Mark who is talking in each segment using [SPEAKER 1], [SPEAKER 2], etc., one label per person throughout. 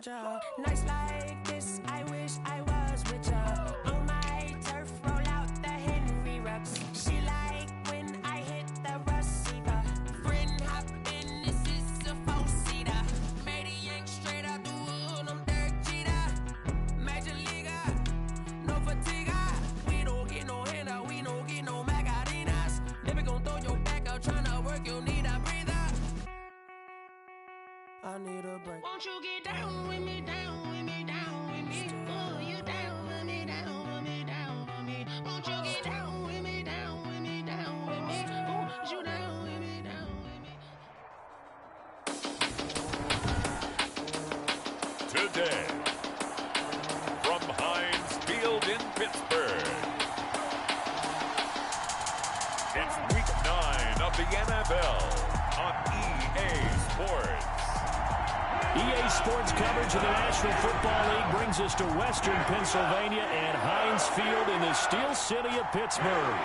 [SPEAKER 1] ya. Nights like this, I wish I was with ya. On my turf, roll out the Henry rocks. She like when I hit the receiver. Friend hop in, this is a four-seater. Maniac straight out the wood, I'm Derek Jeter. Major leaguer, no fatigue. We don't get no handout, we don't get no Macarinas. Never gon' throw your back out, tryna work, you need a breather. I need a break. Won't you get down with me, down with me, down with me? Oh, you down with me, down with me, down with me. Won't you get down with me, down with me, down with me? Oh, you down with me, down with me.
[SPEAKER 2] Today, from Heinz Field in Pittsburgh, it's Week 9 of the NFL on EA Sports.
[SPEAKER 3] EA Sports coverage of the National Football League brings us to Western Pennsylvania and Heinz Field in the Steel City of Pittsburgh.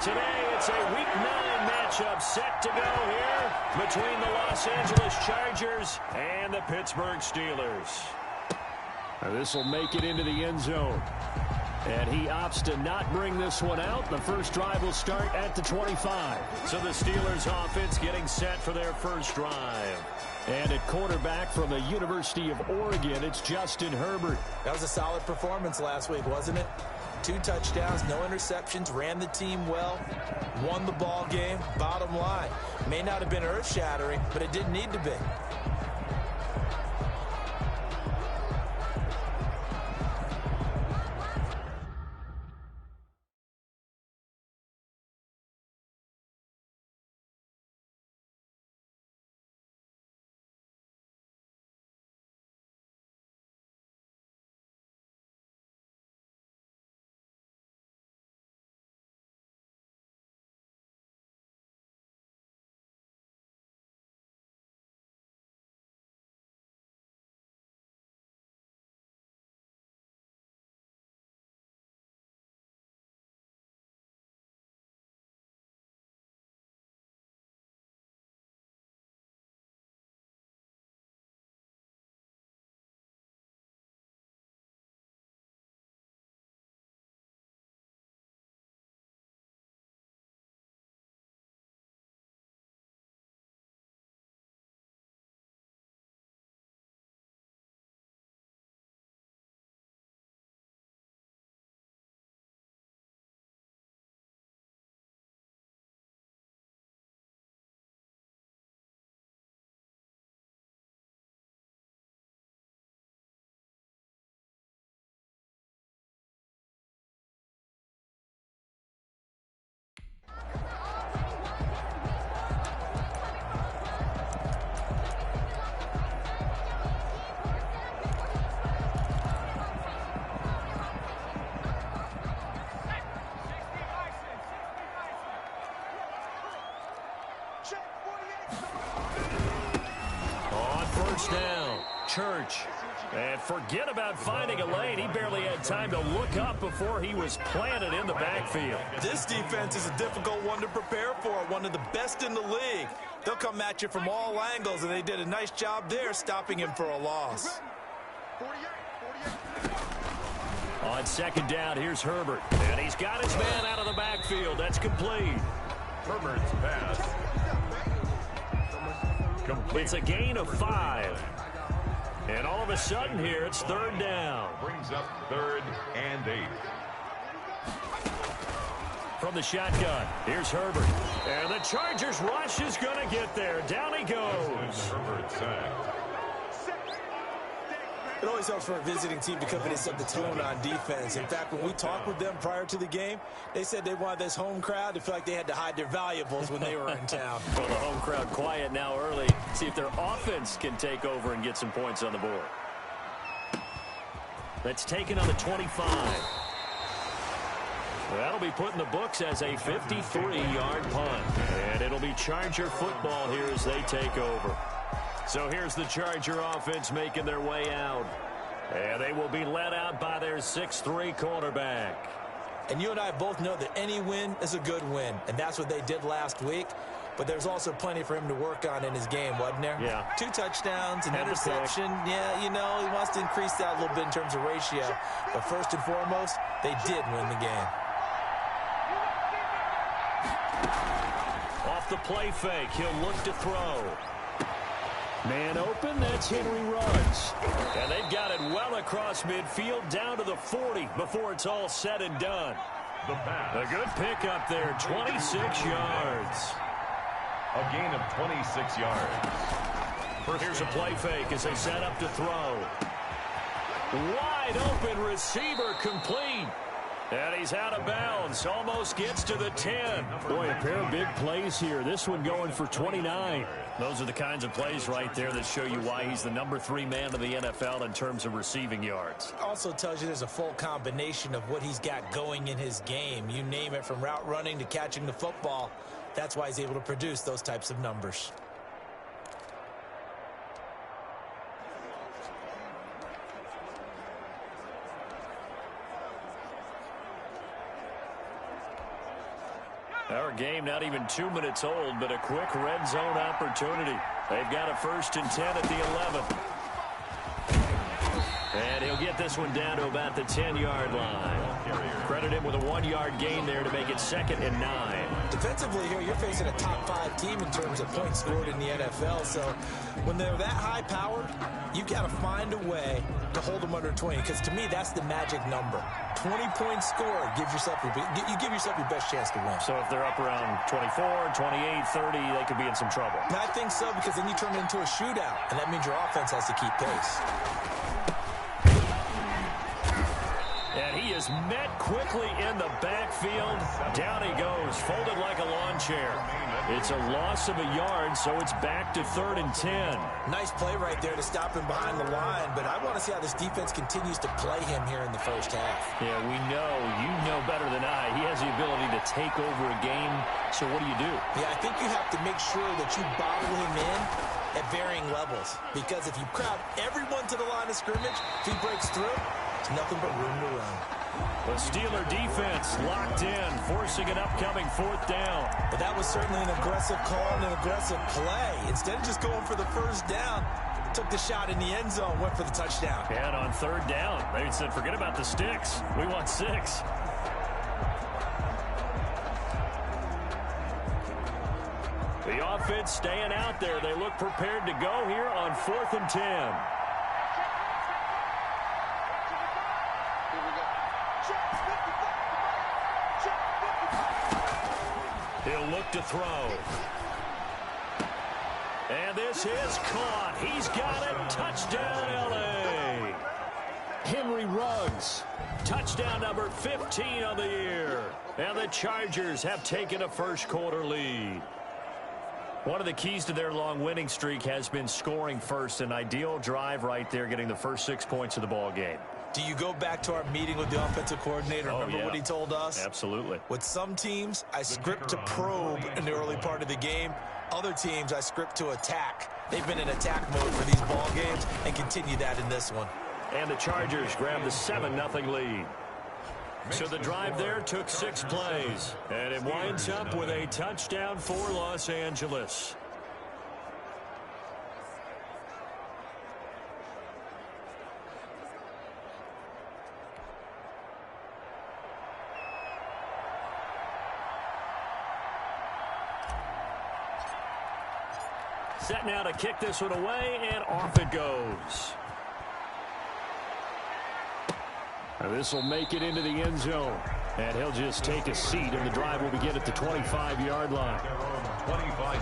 [SPEAKER 3] Today, it's a Week 9 matchup set to go here between the Los Angeles Chargers and the Pittsburgh Steelers. This will make it into the end zone. And he opts to not bring this one out. The first drive will start at the 25. So the Steelers offense getting set for their first drive. And at quarterback from the University of Oregon, it's Justin Herbert.
[SPEAKER 4] That was a solid performance last week, wasn't it? 2 touchdowns, no interceptions, ran the team well, won the ball game. Bottom line, may not have been earth-shattering, but it didn't need to be.
[SPEAKER 3] Down, Church. And forget about finding a lane. He barely had time to look up before he was planted in the backfield.
[SPEAKER 4] This defense is a difficult one to prepare for, one of the best in the league. They'll come at you from all angles, and they did a nice job there stopping him for a loss.
[SPEAKER 3] On second down, here's Herbert. And he's got his man out of the backfield. That's complete.
[SPEAKER 2] Herbert's pass. Complete.
[SPEAKER 3] It's a gain of 5. And all of a sudden here, it's third down.
[SPEAKER 2] Brings up 3rd and 8.
[SPEAKER 3] From the shotgun, here's Herbert. And the Chargers rush is going to get there. Down he goes.
[SPEAKER 2] Herbert sacked.
[SPEAKER 4] It always helps for a visiting team to come in and set the tone on defense. In fact, when we talked with them prior to the game, they said they wanted this home crowd to feel like they had to hide their valuables when they were in town.
[SPEAKER 3] Well, the home crowd quiet now early. See if their offense can take over and get some points on the board. That's taken on the 25. That'll be put in the books as a 53-yard punt. And it'll be Charger football here as they take over. So here's the Charger offense making their way out. And they will be led out by their 6'3" quarterback.
[SPEAKER 4] And you and I both know that any win is a good win. And that's what they did last week. but there's also plenty for him to work on in his game, wasn't there?
[SPEAKER 3] Yeah.
[SPEAKER 4] 2 touchdowns, an interception. Yeah, you know, he wants to increase that a little bit in terms of ratio. But first and foremost, they did win the game.
[SPEAKER 3] Off the play fake, he'll look to throw. Man open, that's Henry Ruggs. And they've got it well across midfield down to the 40 before it's all said and done. A good pickup there, 26 yards.
[SPEAKER 2] A gain of 26 yards.
[SPEAKER 3] Here's a play fake as they set up to throw. Wide open receiver complete. And he's out of bounds. Almost gets to the 10. Boy, a pair of big plays here. This one going for 29. Those are the kinds of plays right there that show you why he's the number 3 man of the NFL in terms of receiving yards.
[SPEAKER 4] Also tells you there's a full combination of what he's got going in his game. You name it, from route running to catching the football. That's why he's able to produce those types of numbers.
[SPEAKER 3] Our game not even 2 minutes old, but a quick red zone opportunity. They've got a 1st and 10 at the 11. And he'll get this one down to about the 10-yard line. Credit him with a 1-yard gain there to make it 2nd and 9.
[SPEAKER 4] Defensively here, you're facing a top 5 team in terms of points scored in the NFL. So when they're that high powered, you've got to find a way to hold them under 20. Because to me, that's the magic number. 20 points scored gives yourself you give yourself your best chance to win.
[SPEAKER 3] So if they're up around 24, 28, 30, they could be in some trouble.
[SPEAKER 4] And I think so, because then you turn it into a shootout, and that means your offense has to keep pace.
[SPEAKER 3] And he is met quickly in the backfield. Down he goes, folded like a lawn chair. It's a loss of a yard, so it's back to 3rd and 10.
[SPEAKER 4] Nice play right there to stop him behind the line, but I want to see how this defense continues to play him here in the first half.
[SPEAKER 3] Yeah, you know better than I. He has the ability to take over a game, so what do you do?
[SPEAKER 4] Yeah, I think you have to make sure that you bottle him in at varying levels, because if you crowd everyone to the line of scrimmage, if he breaks through, there's nothing but room to run.
[SPEAKER 3] The Steeler defense locked in, forcing an upcoming 4th down.
[SPEAKER 4] But that was certainly an aggressive call and an aggressive play. Instead of just going for the first down, took the shot in the end zone, went for the touchdown.
[SPEAKER 3] And on 3rd down, they said, forget about the sticks. We want 6. The offense staying out there. They look prepared to go here on 4th and 10. He'll look to throw. And this is caught. He's got it. Touchdown, L.A. Henry Ruggs. Touchdown number 15 on the year. And the Chargers have taken a first-quarter lead. One of the keys to their long winning streak has been scoring first. An ideal drive right there, getting the first 6 points of the ball game.
[SPEAKER 4] Do you go back to our meeting with the offensive coordinator? Remember what he told us?
[SPEAKER 3] Absolutely.
[SPEAKER 4] With some teams, I script to probe in the early part of the game. Other teams, I script to attack. They've been in attack mode for these ball games and continue that in this one.
[SPEAKER 3] And the Chargers grab the 7-0 lead. So the drive there took 6 plays. And it winds up with a touchdown for Los Angeles. Set now to kick this one away, and off it goes. Now this will make it into the end zone. And he'll just take a seat, and the drive will begin at the 25-yard line.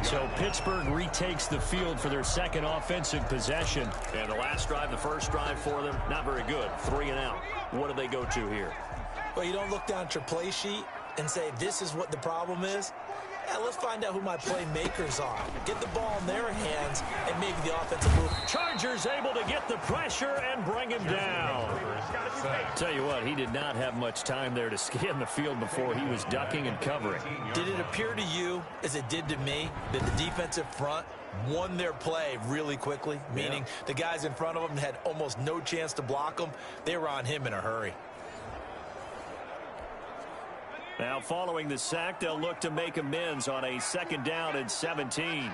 [SPEAKER 3] So Pittsburgh retakes the field for their 2nd offensive possession. And the last drive, the first drive for them, not very good. 3 and out. What do they go to here?
[SPEAKER 4] Well, you don't look down at your play sheet and say, this is what the problem is. Yeah, let's find out who my playmakers are. Get the ball in their hands and maybe the offensive move.
[SPEAKER 3] Chargers able to get the pressure and bring him down. Tell you what, he did not have much time there to scan the field before he was ducking and covering.
[SPEAKER 4] Did it appear to you, as it did to me, that the defensive front won their play really quickly? Meaning the guys in front of them had almost no chance to block them. They were on him in a hurry.
[SPEAKER 3] Now following the sack, they'll look to make amends on a 2nd down and 17.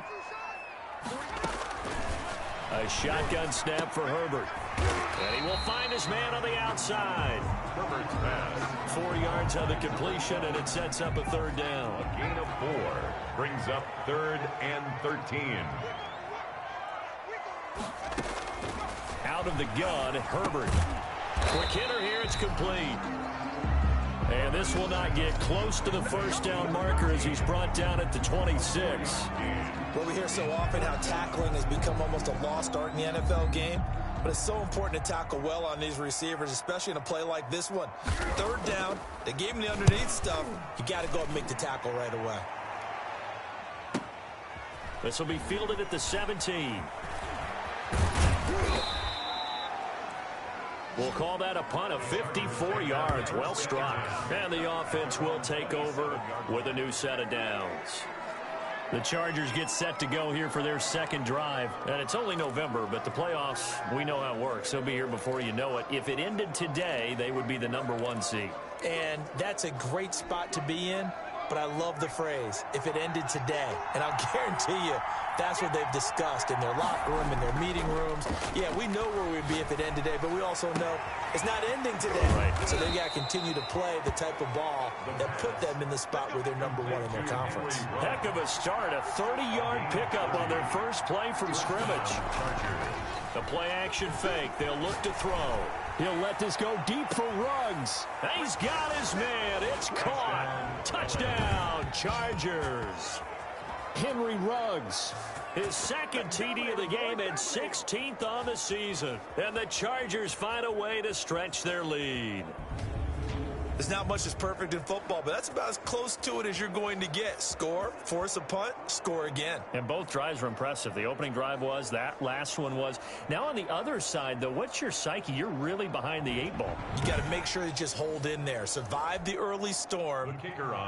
[SPEAKER 3] A shotgun snap for Herbert. And he will find his man on the outside.
[SPEAKER 2] Herbert's pass.
[SPEAKER 3] 4 yards on the completion, and it sets up a 3rd down.
[SPEAKER 2] A gain of 4 brings up 3rd and 13.
[SPEAKER 3] Out of the gun, Herbert. Quick hitter here, it's complete. And this will not get close to the 1st down marker as he's brought down at the 26.
[SPEAKER 4] Well, we hear so often how tackling has become almost a lost art in the NFL game. But it's so important to tackle well on these receivers, especially in a play like this one. 3rd down, they gave him the underneath stuff. You got to go and make the tackle right away.
[SPEAKER 3] This will be fielded at the 17. We'll call that a punt of 54 yards. Well struck. And the offense will take over with a new set of downs. The Chargers get set to go here for their 2nd drive. And it's only November, but the playoffs, we know how it works. They'll be here before you know it. If it ended today, they would be the #1 seed.
[SPEAKER 4] And that's a great spot to be in. But I love the phrase, if it ended today. And I'll guarantee you, that's what they've discussed in their locker room, in their meeting rooms. Yeah, we know where we'd be if it ended today, but we also know it's not ending today.
[SPEAKER 3] Right.
[SPEAKER 4] So they got to continue to play the type of ball that put them in the spot where they're #1 in their conference.
[SPEAKER 3] Heck of a start, a 30-yard pickup on their first play from scrimmage. The play-action fake, they'll look to throw. He'll let this go deep for Ruggs. He's got his man. It's caught. Touchdown, Chargers. Henry Ruggs, his 2nd TD of the game and 16th on the season. And the Chargers find a way to stretch their lead.
[SPEAKER 4] There's not much that's perfect in football, but that's about as close to it as you're going to get. Score, force a punt, score again.
[SPEAKER 3] And both drives were impressive. The opening drive was, that last one was. Now on the other side, though, what's your psyche? You're really behind the 8 ball.
[SPEAKER 4] You got to make sure you just hold in there. Survive the early storm,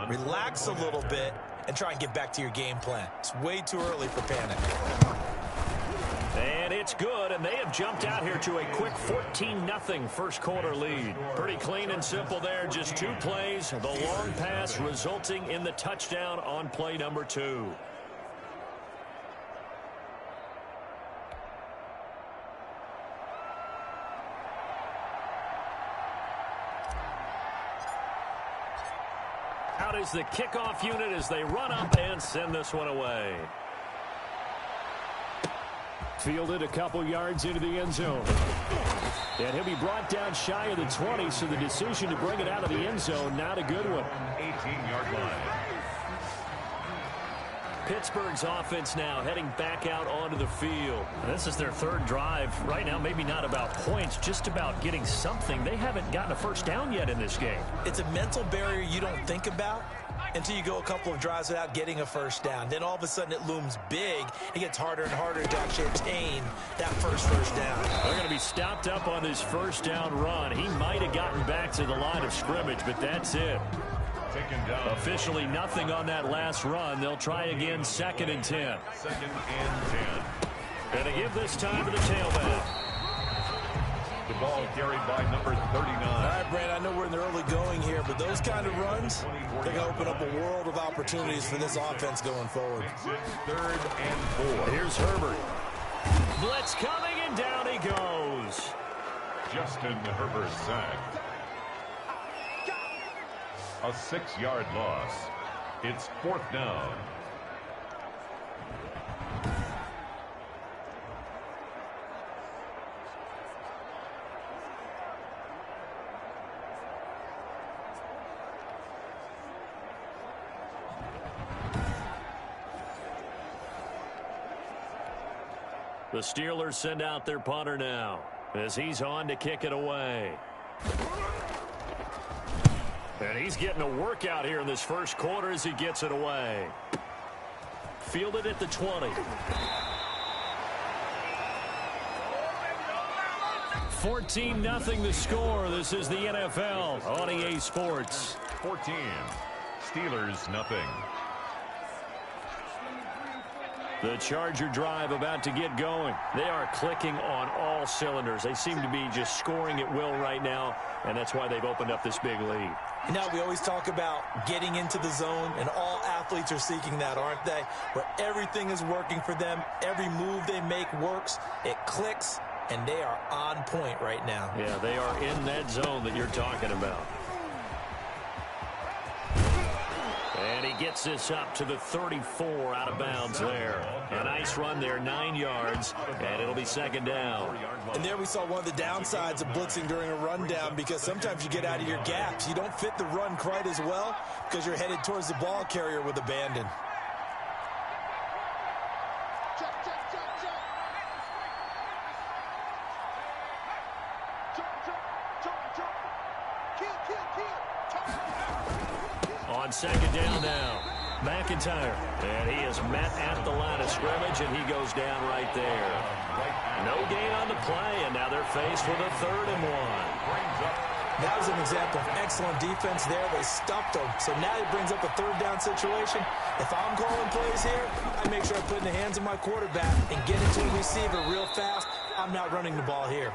[SPEAKER 4] relax a little bit, and try and get back to your game plan. It's way too early for panic.
[SPEAKER 3] And it's good, and they have jumped out here to a quick 14-0 first-quarter lead. Pretty clean and simple there, just 2 plays. The long pass resulting in the touchdown on play number 2. Out is the kickoff unit as they run up and send this one away. Fielded a couple yards into the end zone. And he'll be brought down shy of the 20, so the decision to bring it out of the end zone, not a good one.
[SPEAKER 2] 18-yard line.
[SPEAKER 3] Pittsburgh's offense now heading back out onto the field. This is their 3rd drive. Right now, maybe not about points, just about getting something. They haven't gotten a first down yet in this game.
[SPEAKER 4] It's a mental barrier you don't think about until you go a couple of drives without getting a first down. Then all of a sudden it looms big. It gets harder and harder to actually obtain that first down.
[SPEAKER 3] They're going to be stopped up on this first down run. He might have gotten back to the line of scrimmage, but that's it. Officially nothing on that last run. They'll try again 2nd and 10.
[SPEAKER 2] 2nd and 10.
[SPEAKER 3] And to give this time to the tailback.
[SPEAKER 2] The ball carried by number 39.
[SPEAKER 4] All right, Brand, I know we're in the early going here, but those kind of runs, they're going to open up a world of opportunities for this offense going forward.
[SPEAKER 2] 3rd and 4.
[SPEAKER 3] Here's Herbert. Blitz coming, and down he goes.
[SPEAKER 2] Justin Herbert sacked. A 6-yard loss. It's 4th down.
[SPEAKER 3] The Steelers send out their punter now as he's on to kick it away. And he's getting a workout here in this first quarter as he gets it away. Fielded at the 20. 14-0 the score. This is the NFL on EA Sports.
[SPEAKER 2] 14. Steelers nothing.
[SPEAKER 3] The Charger drive about to get going. They are clicking on all cylinders. They seem to be just scoring at will right now, and that's why they've opened up this big lead.
[SPEAKER 4] You know, we always talk about getting into the zone, and all athletes are seeking that, aren't they? Where everything is working for them, every move they make works, it clicks, and they are on point right now.
[SPEAKER 3] Yeah, they are in that zone that you're talking about. And he gets this up to the 34 out of bounds there. A nice run there, 9 yards, and it'll be second down.
[SPEAKER 4] And there we saw one of the downsides of blitzing during a rundown, because sometimes you get out of your gaps. You don't fit the run quite as well because you're headed towards the ball carrier with abandon.
[SPEAKER 3] On second down now, McIntyre. And he is met at the line of scrimmage, and he goes down right there. No gain on the play, and now they're faced with a 3rd and 1.
[SPEAKER 4] That was an example of excellent defense there. They stuffed them. So now it brings up a 3rd down situation. If I'm calling plays here, I make sure I put in the hands of my quarterback and get it to a receiver real fast. I'm not running the ball here.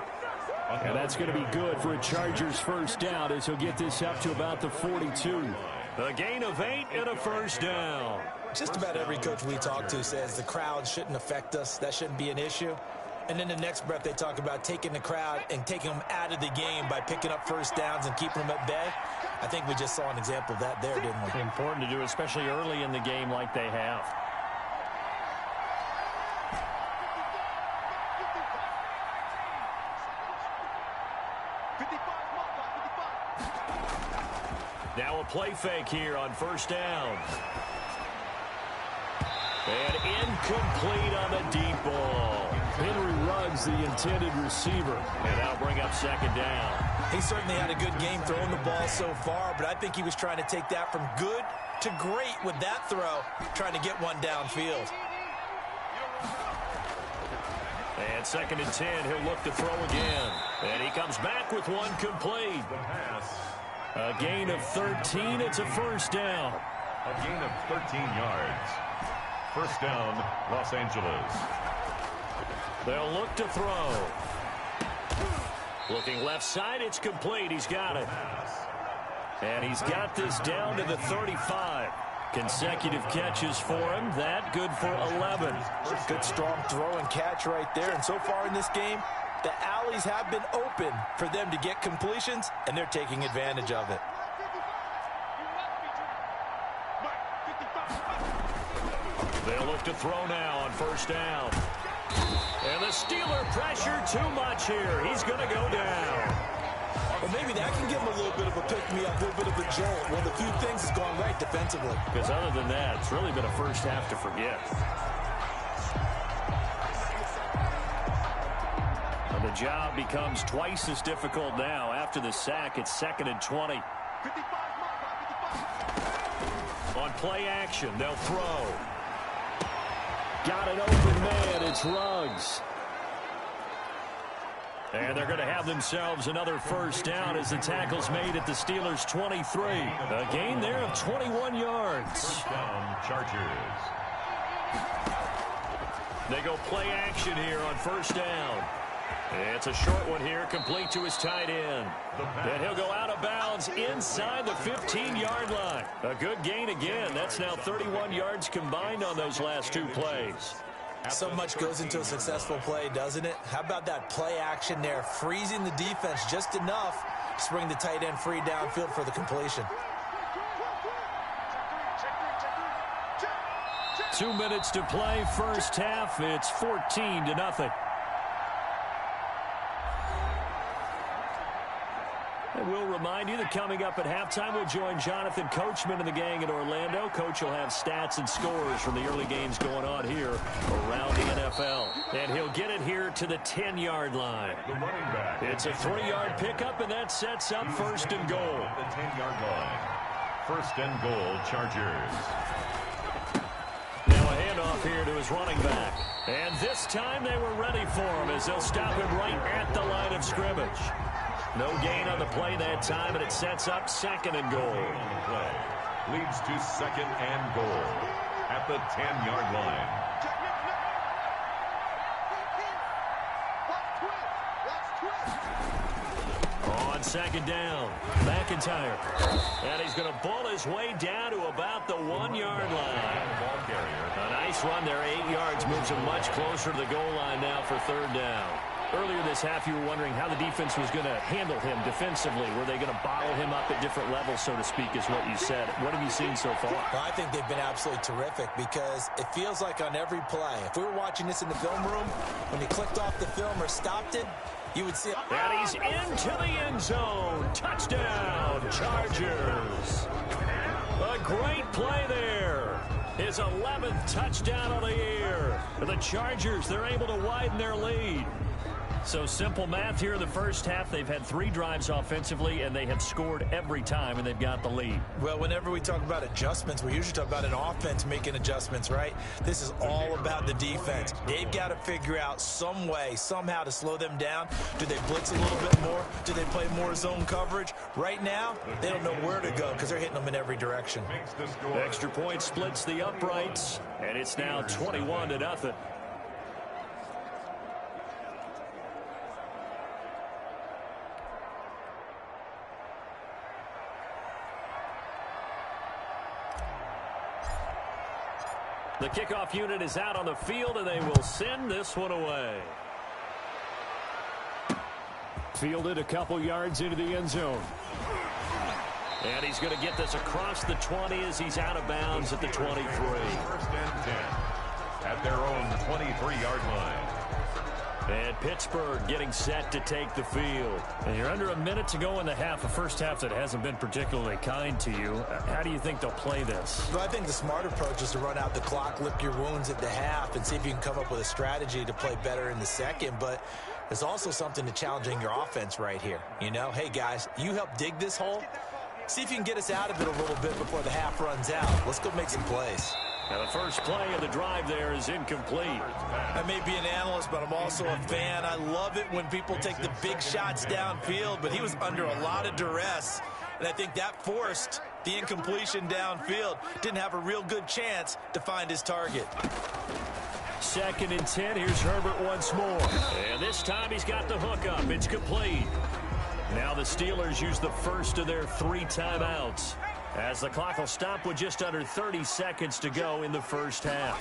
[SPEAKER 3] And that's going to be good for a Chargers first down as he'll get this up to about the 42. A gain of 8 and a first down.
[SPEAKER 4] Just about every coach we talk to says the crowd shouldn't affect us. That shouldn't be an issue. And then the next breath they talk about taking the crowd and taking them out of the game by picking up first downs and keeping them at bay. I think we just saw an example of that there, didn't we?
[SPEAKER 3] Important to do, especially early in the game like they have. Now a play fake here on first down. And incomplete on the deep ball. Henry Ruggs, the intended receiver. And that'll bring up second down.
[SPEAKER 4] He certainly had a good game throwing the ball so far, but I think he was trying to take that from good to great with that throw, trying to get one downfield.
[SPEAKER 3] And second and 10, he'll look to throw again. And he comes back with one complete. A gain of 13. It's a first down.
[SPEAKER 2] A gain of 13 yards. First down, Los Angeles.
[SPEAKER 3] They'll look to throw. Looking left side, it's complete. He's got it. And he's got this down to the 35. Consecutive catches for him. That good for 11.
[SPEAKER 4] Good strong throw and catch right there. And so far in this game, the alleys have been open for them to get completions, and they're taking advantage of it.
[SPEAKER 3] They'll look to throw now on first down. And the Steeler pressure too much here. He's going to go down.
[SPEAKER 4] Well, maybe that can give him a little bit of a pick-me-up, a little bit of a jolt. One of the few things has gone right defensively.
[SPEAKER 3] Because other than that, it's really been a first half to forget. The job becomes twice as difficult now. After the sack, it's second and 20. On play action, they'll throw. Got an open man. It's Ruggs. And they're going to have themselves another first down as the tackle's made at the Steelers' 23. A gain there of 21 yards.
[SPEAKER 2] First down, Chargers.
[SPEAKER 3] They go play action here on first down. It's a short one here, complete to his tight end. And he'll go out of bounds inside the 15-yard line. A good gain again. That's now 31 yards combined on those last two plays.
[SPEAKER 4] So much goes into a successful play, doesn't it? How about that play action there, freezing the defense just enough to bring the tight end free downfield for the completion.
[SPEAKER 3] 2 minutes to play, first half. It's 14-0. And we'll remind you that coming up at halftime, we'll join Jonathan Coachman and the gang in Orlando. Coach will have stats and scores from the early games going on here around the NFL. And he'll get it here to the 10-yard line.
[SPEAKER 2] The running back.
[SPEAKER 3] It's a 3-yard pickup, and that sets up first and goal.
[SPEAKER 2] The 10-yard line. First and goal, Chargers.
[SPEAKER 3] Now a handoff here to his running back. And this time they were ready for him as they'll stop him right at the line of scrimmage. No gain on the play that time, and it sets up second and goal.
[SPEAKER 2] On the play. Leads to second and goal at the 10-yard line.
[SPEAKER 3] On second down. McIntyre. And he's going to bull his way down to about the 1-yard line. A nice run there, 8 yards, moves him much closer to the goal line now for third down. Earlier this half, you were wondering how the defense was going to handle him defensively. Were they going to bottle him up at different levels, so to speak, is what you said. What have you seen so far?
[SPEAKER 4] Well, I think they've been absolutely terrific because it feels like on every play, if we were watching this in the film room, when he clicked off the film or stopped it, you would see it.
[SPEAKER 3] And he's into the end zone. Touchdown, Chargers. A great play there. His 11th touchdown of the year. The Chargers, they're able to widen their lead. So simple math here in the first half. They've had 3 drives offensively, and they have scored every time, and they've got the lead.
[SPEAKER 4] Well, whenever we talk about adjustments, we usually talk about an offense making adjustments, right? This is all about the defense. They've got to figure out some way, somehow to slow them down. Do they blitz a little bit more? Do they play more zone coverage? Right now, they don't know where to go because they're hitting them in every direction.
[SPEAKER 3] Extra point splits the uprights, and it's now 21-0. The kickoff unit is out on the field, and they will send this one away. Fielded a couple yards into the end zone. And he's going to get this across the 20 as he's out of bounds at the 23.
[SPEAKER 2] First and 10 at their own 23-yard line.
[SPEAKER 3] And Pittsburgh getting set to take the field. And you're under a minute to go in the half, a first half that hasn't been particularly kind to you. How do you think they'll play this?
[SPEAKER 4] Well, I think the smart approach is to run out the clock, lick your wounds at the half, and see if you can come up with a strategy to play better in the second. But there's also something to challenging your offense right here. You know, hey, guys, you help dig this hole. See if you can get us out of it a little bit before the half runs out. Let's go make some plays.
[SPEAKER 3] Now the first play of the drive there is incomplete.
[SPEAKER 4] I may be an analyst, but I'm also a fan. I love it when people take the big shots downfield, but he was under a lot of duress, and I think that forced the incompletion downfield. Didn't have a real good chance to find his target.
[SPEAKER 3] 2nd and 10. Here's Herbert once more. And this time he's got the hook up. It's complete. Now the Steelers use the first of their 3 timeouts, as the clock will stop with just under 30 seconds to go in the first half.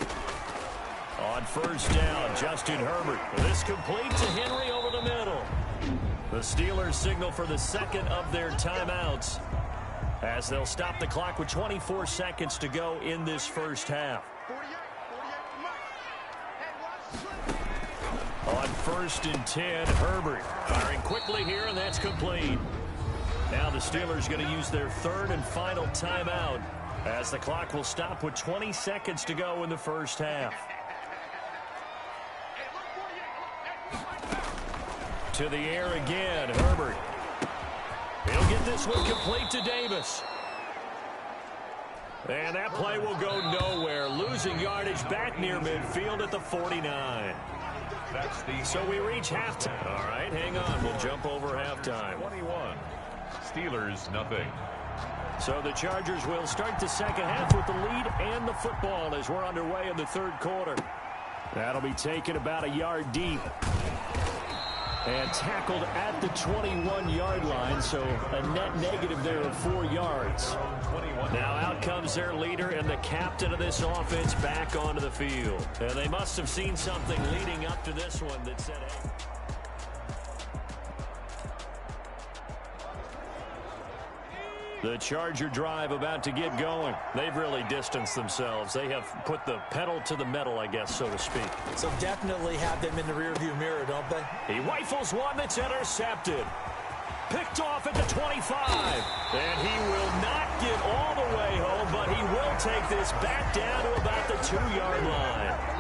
[SPEAKER 3] On first down, Justin Herbert. This complete to Henry over the middle. The Steelers signal for the second of their timeouts, as they'll stop the clock with 24 seconds to go in this first half. On 1st and 10, Herbert firing quickly here, and that's complete. Now the Steelers going to use their 3rd and final timeout, as the clock will stop with 20 seconds to go in the first half. To the air again, Herbert. He'll get this one complete to Davis. And that play will go nowhere, losing yardage back near midfield at the 49. So we reach halftime. All right, hang on. We'll jump over halftime.
[SPEAKER 2] 21. Steelers, nothing.
[SPEAKER 3] So the Chargers will start the second half with the lead and the football as we're underway in the 3rd quarter. That'll be taken about a yard deep. And tackled at the 21-yard line, so a net negative there of 4 yards. Now out comes their leader and the captain of this offense back onto the field. And they must have seen something leading up to this one that said, hey. The Charger drive about to get going. They've really distanced themselves. They have put the pedal to the metal, I guess, so to speak.
[SPEAKER 4] So definitely have them in the rearview mirror, don't they?
[SPEAKER 3] He rifles one that's intercepted. Picked off at the 25. And he will not get all the way home, but he will take this back down to about the 2-yard line.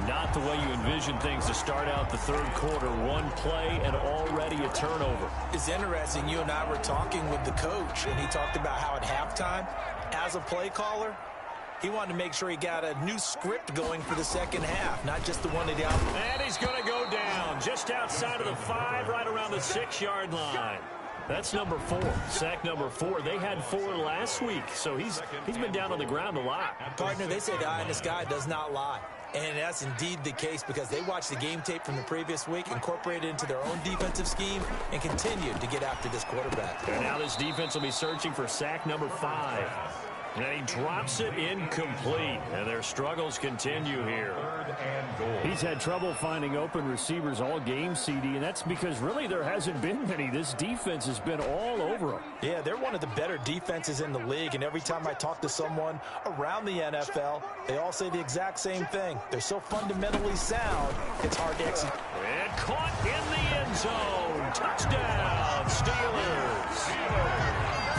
[SPEAKER 3] Not the way you envision things to start out the 3rd quarter. One play and already a turnover.
[SPEAKER 4] It's interesting. You and I were talking with the coach, and he talked about how at halftime, as a play caller, he wanted to make sure he got a new script going for the second half, not just the one that he
[SPEAKER 3] And he's going to go down just outside of the 5, right around the 6-yard line. That's number 4. Sack number 4. They had 4 last week, so he's been down on the ground a lot.
[SPEAKER 4] Partner, they say the eye in the sky does not lie. And that's indeed the case because they watched the game tape from the previous week, incorporated it into their own defensive scheme, and continued to get after this quarterback.
[SPEAKER 3] And now this defense will be searching for sack number 5. And he drops it incomplete. And their struggles continue here.
[SPEAKER 5] He's had trouble finding open receivers all game, CD, and that's because really there hasn't been many. This defense has been all over him.
[SPEAKER 4] Yeah, they're one of the better defenses in the league, and every time I talk to someone around the NFL, they all say the exact same thing. They're so fundamentally sound, it's hard to execute.
[SPEAKER 3] And caught in the end zone. Touchdown, Steelers.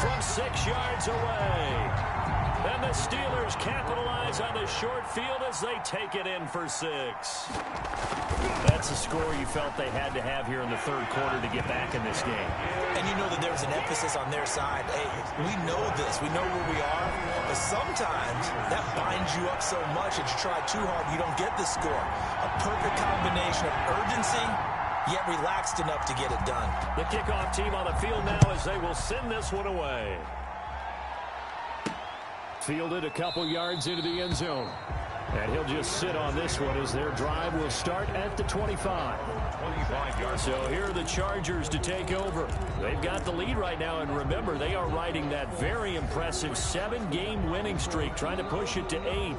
[SPEAKER 3] From 6 yards away. And the Steelers capitalize on the short field as they take it in for 6. That's a score you felt they had to have here in the third quarter to get back in this game.
[SPEAKER 4] And you know that there's an emphasis on their side. Hey, we know this. We know where we are. But sometimes that binds you up so much that you try too hard, you don't get the score. A perfect combination of urgency, yet relaxed enough to get it done.
[SPEAKER 3] The kickoff team on the field now as they will send this one away.
[SPEAKER 5] Fielded a couple yards into the end zone. And he'll just sit on this one as their drive will start at the 25.
[SPEAKER 2] 25 yards.
[SPEAKER 3] So here are the Chargers to take over. They've got the lead right now, and remember, they are riding that very impressive 7-game winning streak, trying to push it to 8.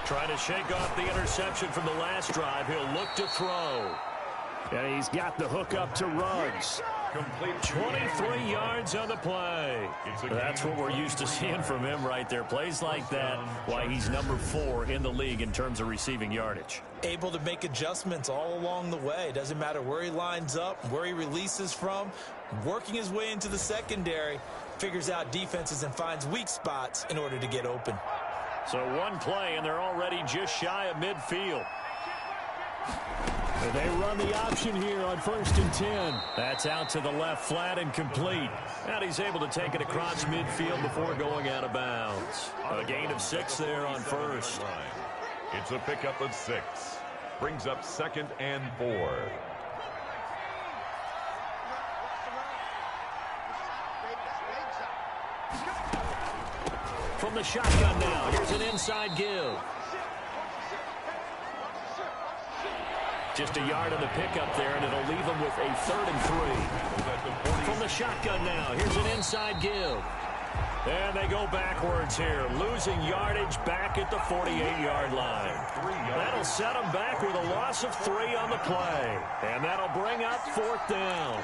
[SPEAKER 3] Trying to shake off the interception from the last drive. He'll look to throw.
[SPEAKER 5] And he's got the hook up to Ruggs.
[SPEAKER 2] Complete
[SPEAKER 3] 23 yards on the play. That's what we're used to seeing from him right there. Plays like that, why he's number 4 in the league in terms of receiving yardage.
[SPEAKER 4] Able to make adjustments all along the way. Doesn't matter where he lines up, where he releases from. Working his way into the secondary, figures out defenses and finds weak spots in order to get open.
[SPEAKER 3] So one play, and they're already just shy of midfield.
[SPEAKER 5] They run the option here on 1st and 10.
[SPEAKER 3] That's out to the left, flat and complete. And he's able to take it across midfield before going out of bounds. A gain of 6 there on first.
[SPEAKER 2] It's a pickup of 6. Brings up 2nd and 4.
[SPEAKER 3] From the shotgun now, here's an inside give. Just a yard on the pickup there, and it'll leave him with a 3rd and 3. From the shotgun now, here's an inside give. And they go backwards here, losing yardage back at the 48-yard line. That'll set them back with a loss of 3 on the play. And that'll bring up 4th down.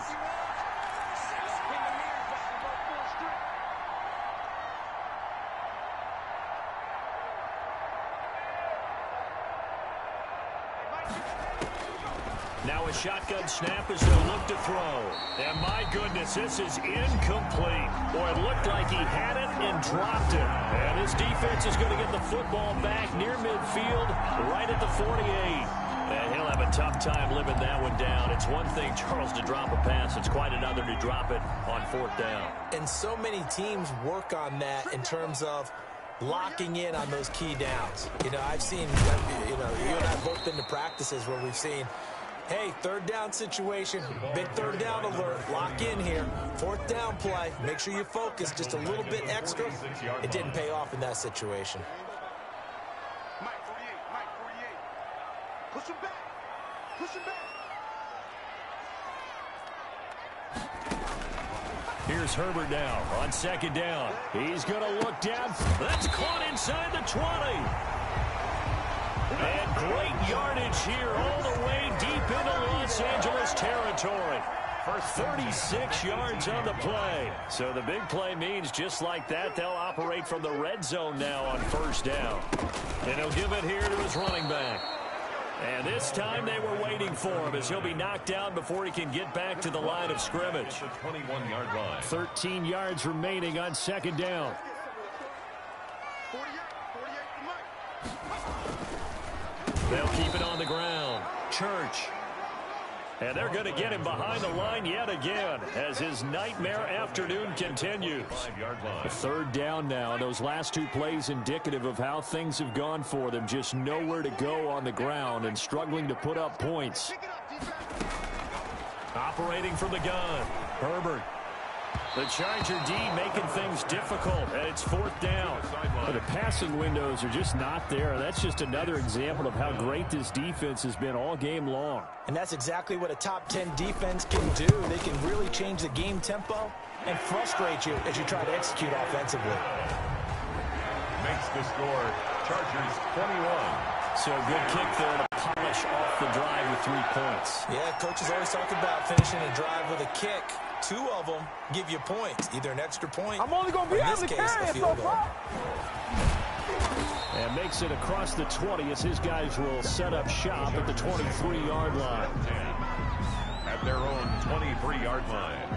[SPEAKER 3] Now a shotgun snap as they'll look to throw. And my goodness, this is incomplete. Boy, it looked like he had it and dropped it. And his defense is going to get the football back near midfield, right at the 48. And he'll have a tough time living that one down. It's one thing, Charles, to drop a pass. It's quite another to drop it on 4th down.
[SPEAKER 4] And so many teams work on that in terms of locking in on those key downs. You know, I've seen, you and I have both been to practices where we've seen, hey, 3rd down situation, big 3rd down alert, lock in here. 4th down play, make sure you focus just a little bit extra. It didn't pay off in that situation.
[SPEAKER 6] Push him back. Push him back.
[SPEAKER 3] Here's Herbert now on 2nd down. He's going to look down. That's caught inside the 20. And great yardage here all the way deep into Los Angeles territory. For 36 yards on the play. So the big play means just like that, they'll operate from the red zone now on 1st down. And he'll give it here to his running back. And this time they were waiting for him as he'll be knocked down before he can get back to the line of scrimmage.
[SPEAKER 2] 21-yard line.
[SPEAKER 5] 13 yards remaining on 2nd down.
[SPEAKER 6] 48
[SPEAKER 3] They'll keep it on the ground. Church. And they're going to get him behind the line yet again as his nightmare afternoon continues.
[SPEAKER 2] 5-yard line.
[SPEAKER 3] Third down now. Those last two plays indicative of how things have gone for them. Just nowhere to go on the ground and struggling to put up points. Operating from the gun, Herbert. The Charger D making things difficult, and it's fourth down. But the passing windows are just not there. That's just another example of how great this defense has been all game long.
[SPEAKER 4] And that's exactly what a top 10 defense can do. They can really change the game tempo and frustrate you as you try to execute offensively.
[SPEAKER 2] Makes the score, Chargers 21.
[SPEAKER 3] So a good kick there to polish off the drive with 3 points.
[SPEAKER 4] Yeah, coaches always talk about finishing a drive with a kick. 2 of them give you points, either an extra point,
[SPEAKER 6] I'm only going to be able to carry it so far.
[SPEAKER 3] And makes it across the 20 as his guys will set up shop at the 23-yard line.
[SPEAKER 2] At their own 23-yard line.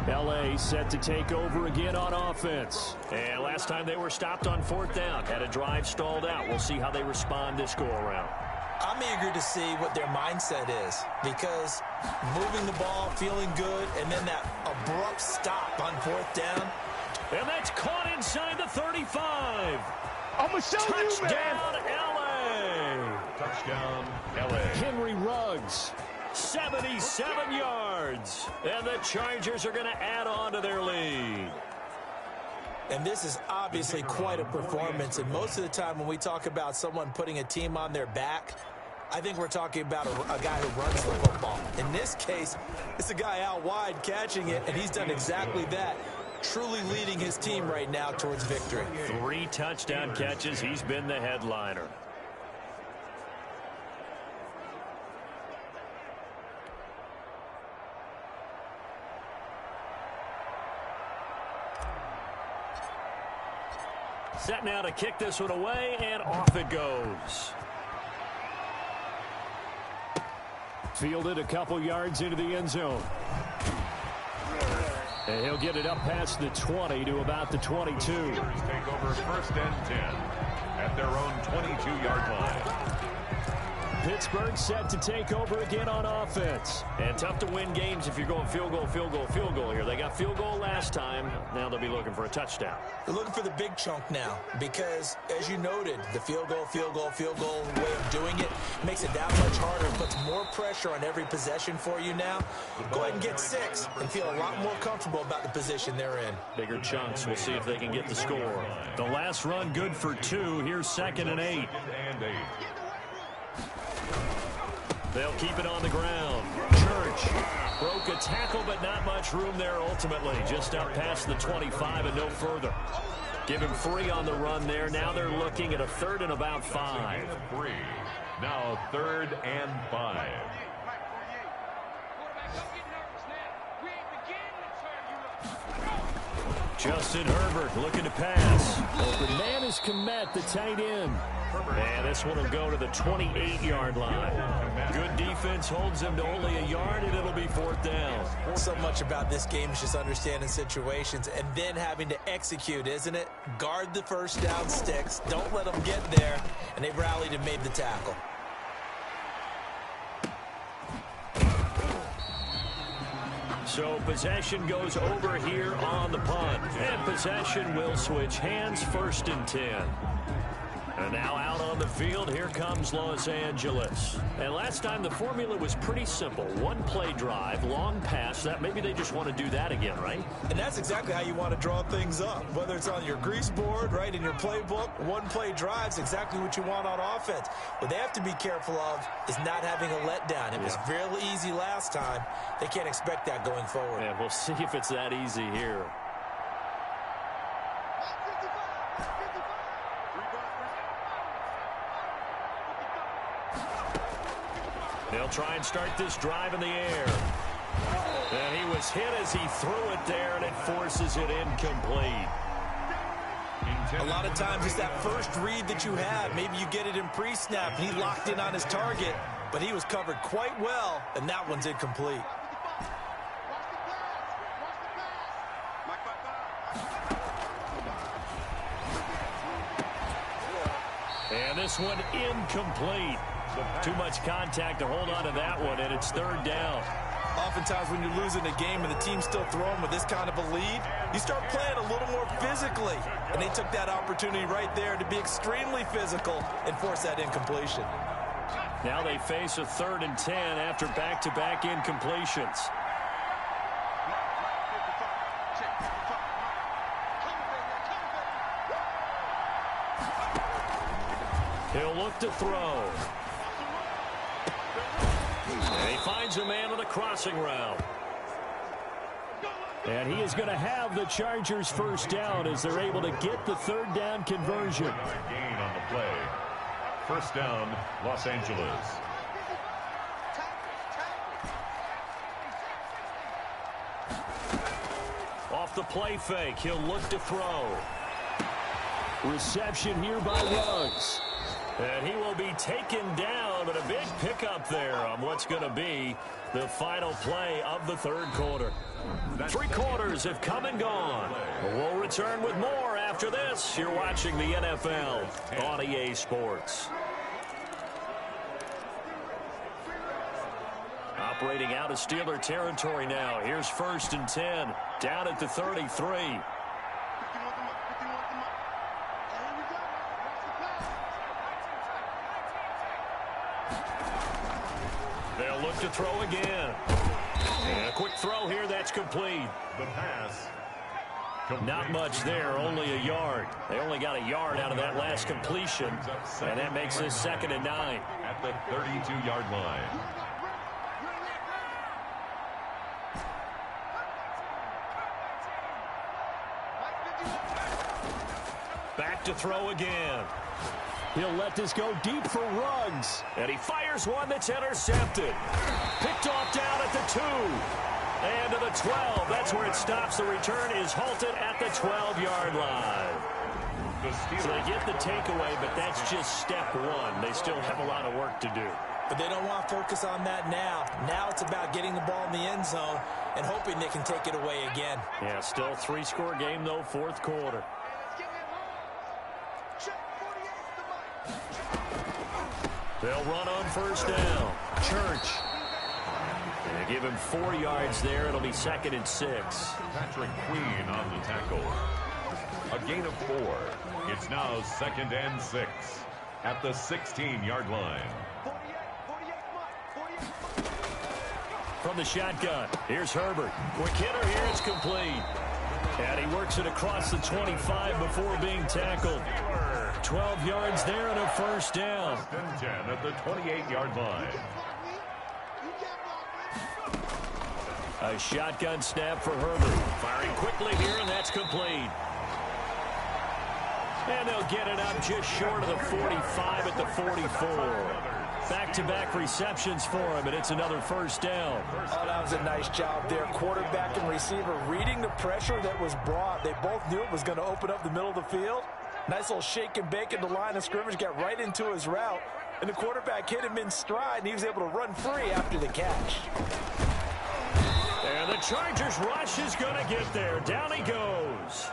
[SPEAKER 3] L.A. set to take over again on offense. And last time they were stopped on fourth down. Had a drive stalled out. We'll see how they respond this go-around.
[SPEAKER 4] I'm eager to see what their mindset is, because moving the ball, feeling good, and then that abrupt stop on fourth down.
[SPEAKER 3] And that's caught inside the 35.
[SPEAKER 6] I'm going to show you, man.
[SPEAKER 3] Touchdown, L.A.
[SPEAKER 2] Touchdown, L.A.
[SPEAKER 3] Henry Ruggs, 77 yards. And the Chargers are going to add on to their lead.
[SPEAKER 4] And this is obviously quite a performance. And most of the time when we talk about someone putting a team on their back, I think we're talking about a guy who runs the football. In this case, it's a guy out wide catching it, and he's done exactly that, truly leading his team right now towards victory.
[SPEAKER 3] 3 touchdown catches. He's been the headliner. Set now to kick this one away, and off it goes. Fielded a couple yards into the end zone. And he'll get it up past the 20 to about the 22.
[SPEAKER 2] Take over first and 10 at their own 22-yard line.
[SPEAKER 3] Pittsburgh set to take over again on offense. And tough to win games if you're going field goal, field goal, field goal here. They got field goal last time. Now they'll be looking for a touchdown.
[SPEAKER 4] They're looking for the big chunk now because, as you noted, the field goal way of doing it makes it that much harder, puts more pressure on every possession for you now. Go ahead and get 6 and feel a lot more comfortable about the position they're in.
[SPEAKER 3] Bigger chunks. We'll see if they can get the score. The last run good for 2. Here's 2nd and 8. They'll keep it on the ground. Church broke a tackle, but not much room there ultimately. Just up past the 25 and no further. Give him 3 on the run there. Now they're looking at a 3rd and about 5.
[SPEAKER 2] 3. Now 3rd and 5.
[SPEAKER 3] Justin Herbert looking to pass. Open man is Kmet, the tight end. And this one will go to the 28-yard line. Good defense holds them to only a yard, and it'll be 4th down.
[SPEAKER 4] So much about this game is just understanding situations and then having to execute, isn't it? Guard the first down sticks. Don't let them get there. And they've rallied and made the tackle.
[SPEAKER 3] So possession goes over here on the punt. And possession will switch hands, 1st and 10. And now out on the field, here comes Los Angeles. And last time the formula was pretty simple. 1-play drive, long pass. That maybe they just want to do that again, right?
[SPEAKER 4] And that's exactly how you want to draw things up. Whether it's on your grease board, right, in your playbook, 1-play drive's exactly what you want on offense. What they have to be careful of is not having a letdown. It was real easy last time. They can't expect that going forward.
[SPEAKER 3] And we'll see if it's that easy here. They'll try and start this drive in the air. And he was hit as he threw it there, and it forces it incomplete.
[SPEAKER 4] A lot of times it's that first read that you have. Maybe you get it in pre-snap, and he locked in on his target, but he was covered quite well, and that one's incomplete.
[SPEAKER 3] And this one incomplete. Too much contact to hold on to that one, and it's third down.
[SPEAKER 4] Oftentimes when you're losing a game and the team's still throwing with this kind of a lead, you start playing a little more physically. And they took that opportunity right there to be extremely physical and force that incompletion.
[SPEAKER 3] Now they face a 3rd and 10 after back-to-back incompletions. He'll look to throw. And he finds a man on the crossing route.
[SPEAKER 5] And he is going to have the Chargers first down as they're able to get the third down conversion.
[SPEAKER 2] Gain on the play. First down, Los Angeles.
[SPEAKER 3] Off the play fake, he'll look to throw.
[SPEAKER 5] Reception here by Ruggs.
[SPEAKER 3] And he will be taken down, but a big pickup there on what's going to be the final play of the third quarter. 3 quarters have come and gone. We'll return with more after this. You're watching the NFL on EA Sports. Operating out of Steeler territory now. Here's 1st and 10. Down at the 33. They'll look to throw again. And a quick throw here, that's complete.
[SPEAKER 2] The pass.
[SPEAKER 3] Not much there, only a yard. They only got a yard out of that last completion, and that makes this 2nd and 9.
[SPEAKER 2] At the 32-yard line.
[SPEAKER 3] Back to throw again.
[SPEAKER 5] He'll let this go deep for Ruggs.
[SPEAKER 3] And he fires one that's intercepted. Picked off down at the 2. And to the 12. That's where it stops. The return is halted at the 12-yard line. So they get the takeaway, but that's just step 1. They still have a lot of work to do.
[SPEAKER 4] But they don't want to focus on that now. Now it's about getting the ball in the end zone and hoping they can take it away again.
[SPEAKER 3] Yeah, still a 3-score game, though, 4th quarter. They'll run on first down. Church. And they give him 4 yards there. It'll be 2nd and 6.
[SPEAKER 2] Patrick Queen on the tackle. A gain of 4. It's now 2nd and 6 at the 16-yard line.
[SPEAKER 3] From the shotgun, here's Herbert. Quick hitter here, it's complete. And he works it across the 25 before being tackled. 12 yards there and a first down.
[SPEAKER 2] 10 at the 28-yard line.
[SPEAKER 3] A shotgun snap for Herbert. Firing quickly here, and that's complete. And they'll get it up just short of the 45 at the 44. Back-to-back receptions for him, and it's another first down.
[SPEAKER 4] Oh, that was a nice job there. Quarterback and receiver reading the pressure that was brought. They both knew it was going to open up the middle of the field. Nice little shake and bake in the line of scrimmage, got right into his route, and the quarterback hit him in stride, and he was able to run free after the catch.
[SPEAKER 3] And the Chargers rush is going to get there. Down he goes.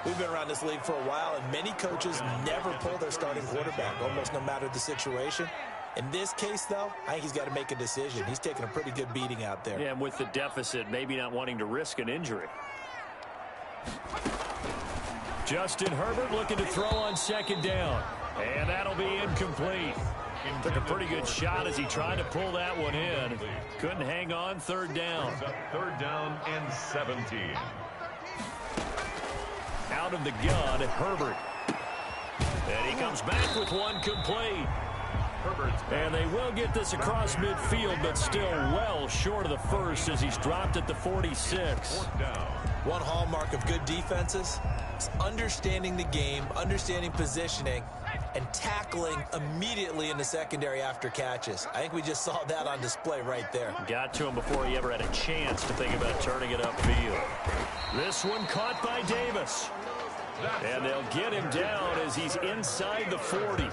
[SPEAKER 4] We've been around this league for a while, and many coaches never pull their starting quarterback, almost no matter the situation. In this case, though, I think he's got to make a decision. He's taking a pretty good beating out there.
[SPEAKER 3] Yeah, and with the deficit, maybe not wanting to risk an injury. Justin Herbert looking to throw on 2nd down. And that'll be incomplete. Took a pretty good shot as he tried to pull that one in. Couldn't hang on. 3rd down.
[SPEAKER 2] 3rd down and 17.
[SPEAKER 3] Out of the gun, Herbert. And he comes back with one complete. And they will get this across midfield, but still well short of the first as he's dropped at the 46.
[SPEAKER 4] One hallmark of good defenses is understanding the game, understanding positioning, and tackling immediately in the secondary after catches. I think we just saw that on display right there.
[SPEAKER 3] Got to him before he ever had a chance to think about turning it upfield. This one caught by Davis. And they'll get him down as he's inside the 40.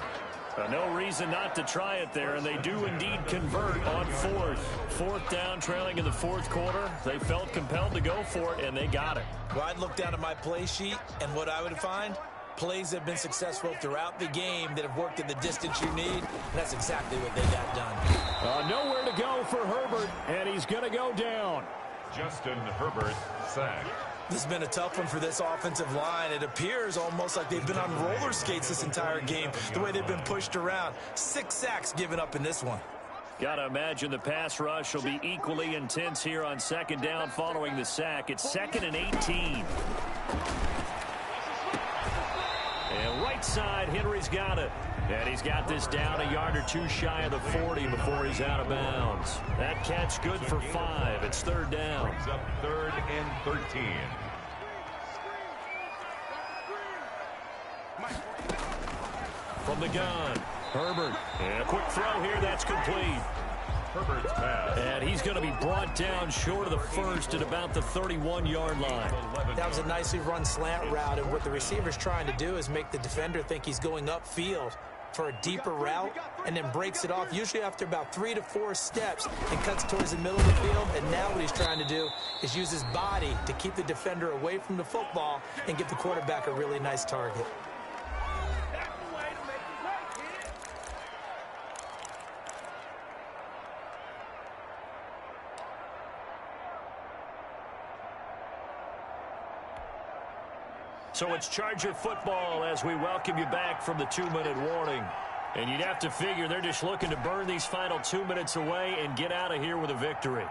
[SPEAKER 3] No reason not to try it there, and they do indeed convert on 4th. 4th down, trailing in the 4th quarter. They felt compelled to go for it, and they got it.
[SPEAKER 4] Well, I'd look down at my play sheet, and what I would find, Plays have been successful throughout the game that have worked at the distance you need, and that's exactly what they got done.
[SPEAKER 5] Nowhere to go for Herbert, and he's going to go down.
[SPEAKER 2] Justin Herbert sacked.
[SPEAKER 4] This has been a tough one for this offensive line. It appears almost like they've been on roller skates this entire game, the way they've been pushed around. 6 sacks given up in this one.
[SPEAKER 5] Got to imagine the pass rush will be equally intense here on second down following the sack. It's 2nd and 18. And right side, Henry's got it. And he's got this down a yard or two shy of the 40 before he's out of bounds. That catch good for 5. It's 3rd down.
[SPEAKER 2] Brings up 3rd and 13.
[SPEAKER 5] From the gun, Herbert. And a quick throw here, that's complete.
[SPEAKER 2] Herbert's pass.
[SPEAKER 5] And he's going to be brought down short of the first at about the 31-yard line.
[SPEAKER 4] That was a nicely run slant route, and what the receiver's trying to do is make the defender think he's going upfield for a deeper route, and then breaks it off, usually after about 3 to 4 steps, and cuts towards the middle of the field. And now what he's trying to do is use his body to keep the defender away from the football and give the quarterback a really nice target.
[SPEAKER 5] So it's Charger football as we welcome you back from the 2-minute warning. And you'd have to figure they're just looking to burn these final 2 minutes away and get out of here with a victory.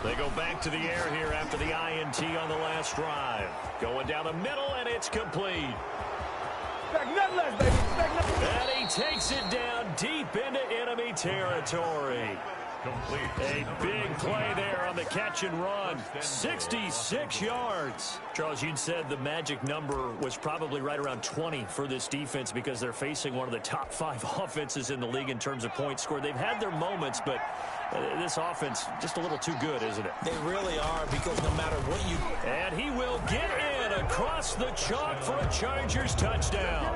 [SPEAKER 5] They go back to the air here after the INT on the last drive. Going down the middle, and it's complete. And he takes it down deep into enemy territory.
[SPEAKER 2] Complete.
[SPEAKER 5] A big play there on the catch and run. 66 yards. Charles, you'd said the magic number was probably right around 20 for this defense because they're facing one of the top 5 offenses in the league in terms of points scored. They've had their moments, but this offense just a little too good, isn't it?
[SPEAKER 4] They really are, because no matter what you...
[SPEAKER 5] And he will get in across the chalk for a Chargers touchdown.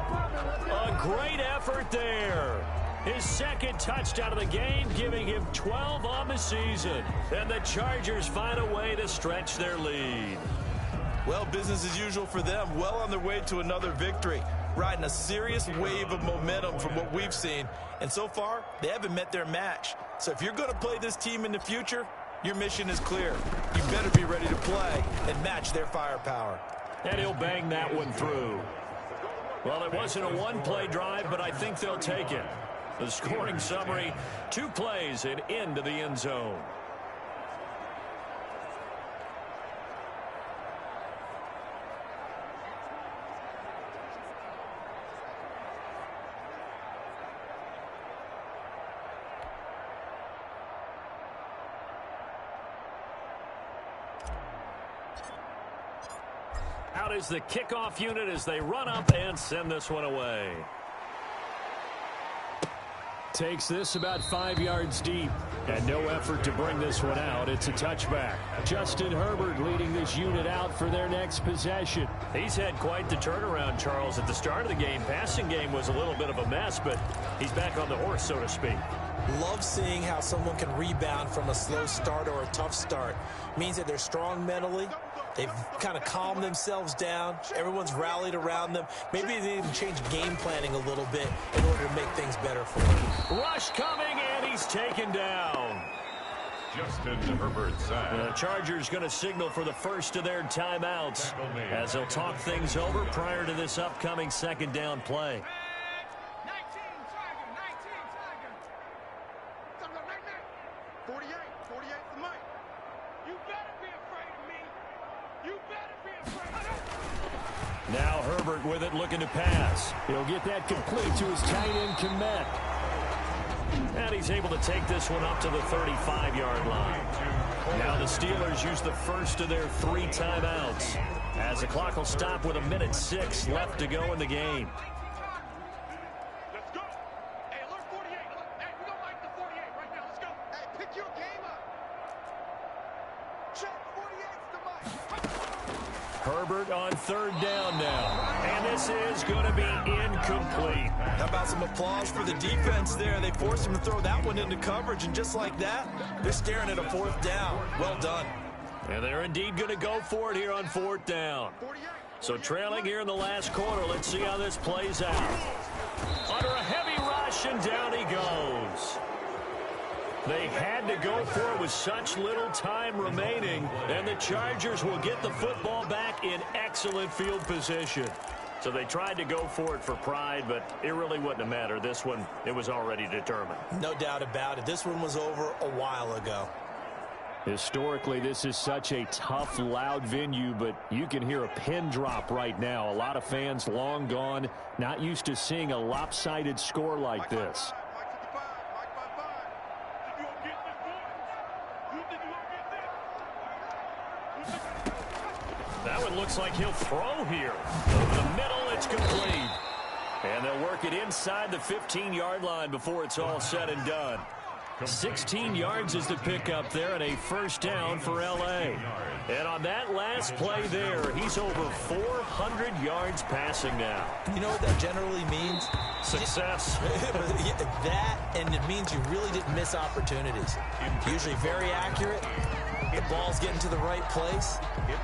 [SPEAKER 5] A great effort there. His 2nd touchdown of the game, giving him 12 on the season. And the Chargers find a way to stretch their lead.
[SPEAKER 4] Well, business as usual for them. Well on their way to another victory. Riding a serious wave of momentum from what we've seen. And so far, they haven't met their match. So if you're going to play this team in the future, your mission is clear. You better be ready to play and match their firepower.
[SPEAKER 5] And he'll bang that one through. Well, it wasn't a one-play drive, but I think they'll take it. The scoring summary, 2 plays and into the end zone. Out is the kickoff unit as they run up and send this one away. Takes this about 5 yards deep. And no effort to bring this one out. It's a touchback. Justin Herbert leading this unit out for their next possession. He's had quite the turnaround, Charles. At the start of the game, passing game was a little bit of a mess, but he's back on the horse, so to speak.
[SPEAKER 4] Love seeing how someone can rebound from a slow start or a tough start. Means that they're strong mentally. They've kind of calmed themselves down. Everyone's rallied around them. Maybe they even change game planning a little bit in order to make things better for them.
[SPEAKER 5] Rush coming, and he's taken down.
[SPEAKER 2] Justin Herbert sacked.
[SPEAKER 5] The Chargers going to signal for the first of their timeouts as they'll talk things over prior to this upcoming 2nd down play.
[SPEAKER 6] 48 for Mike. You better be afraid of me. You better be afraid of me.
[SPEAKER 5] Now Herbert with it, looking to pass. He'll get that complete to his tight end, Komet. And he's able to take this one up to the 35-yard line. Now the Steelers use the first of their 3 timeouts as the clock will stop with 1:06 left to go in the game.
[SPEAKER 6] Let's go. Hey, alert 48. Hey, we don't like the 48 right now. Let's go. Hey, pick your game up. Check 48's the mic.
[SPEAKER 5] Herbert on 3rd down now. And this is going to be incomplete.
[SPEAKER 4] How about some applause for the defense there? They forced him to throw that one into coverage, and just like that, they're staring at a 4th down. Well done.
[SPEAKER 5] And they're indeed going to go for it here on 4th down. So trailing here in the last quarter. Let's see how this plays out. Under a heavy rush, and down he goes. They had to go for it with such little time remaining, and the Chargers will get the football back in excellent field position. So they tried to go for it for pride, but it really wouldn't have mattered. This one, it was already determined.
[SPEAKER 4] No doubt about it. This one was over a while ago.
[SPEAKER 3] Historically, this is such a tough, loud venue, but you can hear a pin drop right now. A lot of fans long gone, not used to seeing a lopsided score like this.
[SPEAKER 5] That one looks like he'll throw here. Over the middle, it's complete. And they'll work it inside the 15-yard line before it's all said and done. 16 yards is the pickup there, and a first down for L.A. And on that last play there, he's over 400 yards passing now.
[SPEAKER 4] You know what that generally means?
[SPEAKER 5] Success.
[SPEAKER 4] That, and it means you really didn't miss opportunities. Usually very accurate. The ball's getting to the right place.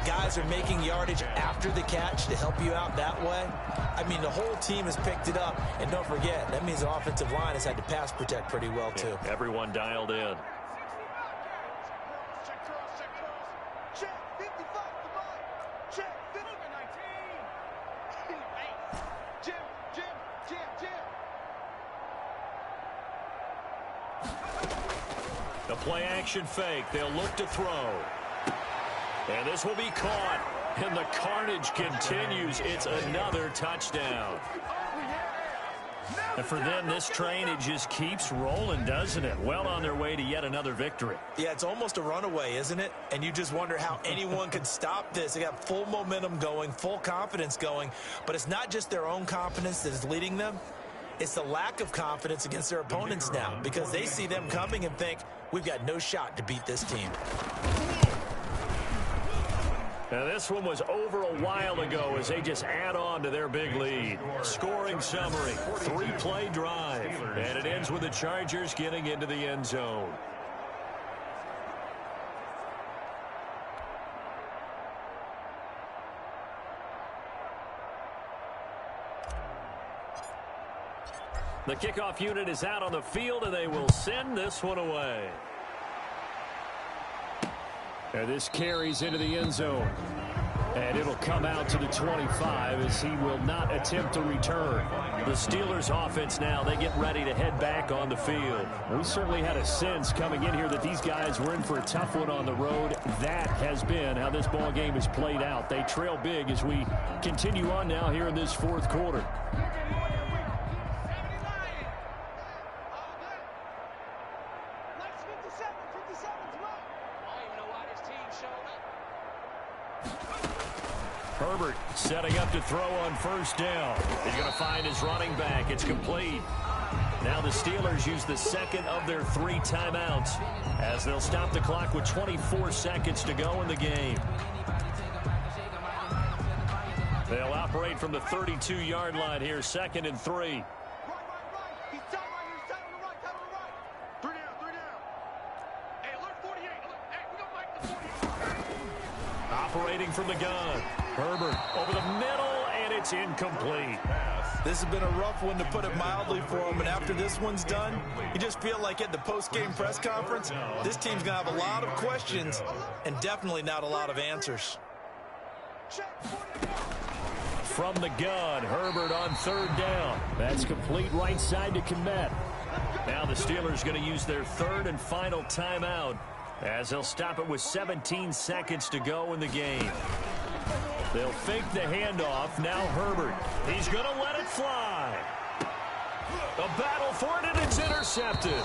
[SPEAKER 4] Guys are making yardage after the catch to help you out that way. I mean, the whole team has picked it up. And don't forget, that means the offensive line has had to pass protect pretty well, too.
[SPEAKER 5] Yeah, everyone dialed in.
[SPEAKER 6] Check 55 to mine. Check 19. Jim.
[SPEAKER 5] The play action fake. They'll look to throw. And this will be caught. And the carnage continues. It's another touchdown. And for them, this train, it just keeps rolling, doesn't it? Well on their way to yet another victory.
[SPEAKER 4] Yeah, it's almost a runaway, isn't it? And you just wonder how anyone could stop this. They got full momentum going, full confidence going. But it's not just their own confidence that is leading them. It's the lack of confidence against their opponents now, because they see them coming and think, we've got no shot to beat this team.
[SPEAKER 5] Now this one was over a while ago as they just add on to their big lead. Scoring summary, 3-play drive, and it ends with the Chargers getting into the end zone. The kickoff unit is out on the field, and they will send this one away.
[SPEAKER 3] And this carries into the end zone. And it'll come out to the 25 as he will not attempt to return.
[SPEAKER 5] The Steelers offense now, they get ready to head back on the field.
[SPEAKER 3] We certainly had a sense coming in here that these guys were in for a tough one on the road. That has been how this ball game is played out. They trail big as we continue on now here in this fourth quarter.
[SPEAKER 5] Herbert setting up to throw on first down. He's going to find his running back. It's complete. Now the Steelers use the second of their 3 timeouts as they'll stop the clock with 24 seconds to go in the game. They'll operate from the 32-yard line here, 2nd and 3.
[SPEAKER 6] He's tight on the right. 3 down. Hey, alert 48. Hey, we don't like the 48.
[SPEAKER 5] Operating from the gun. Herbert over the middle, and it's incomplete.
[SPEAKER 4] This has been a rough one, to put it mildly, for him. And after this one's done, you just feel like at the post-game press conference, this team's going to have a lot of questions and definitely not a lot of answers.
[SPEAKER 5] From the gun, Herbert on 3rd down.
[SPEAKER 3] That's complete right side to Komet.
[SPEAKER 5] Now the Steelers going to use their 3rd and final timeout as they'll stop it with 17 seconds to go in the game. They'll fake the handoff. Now Herbert. He's going to let it fly. A battle for it, and it's intercepted.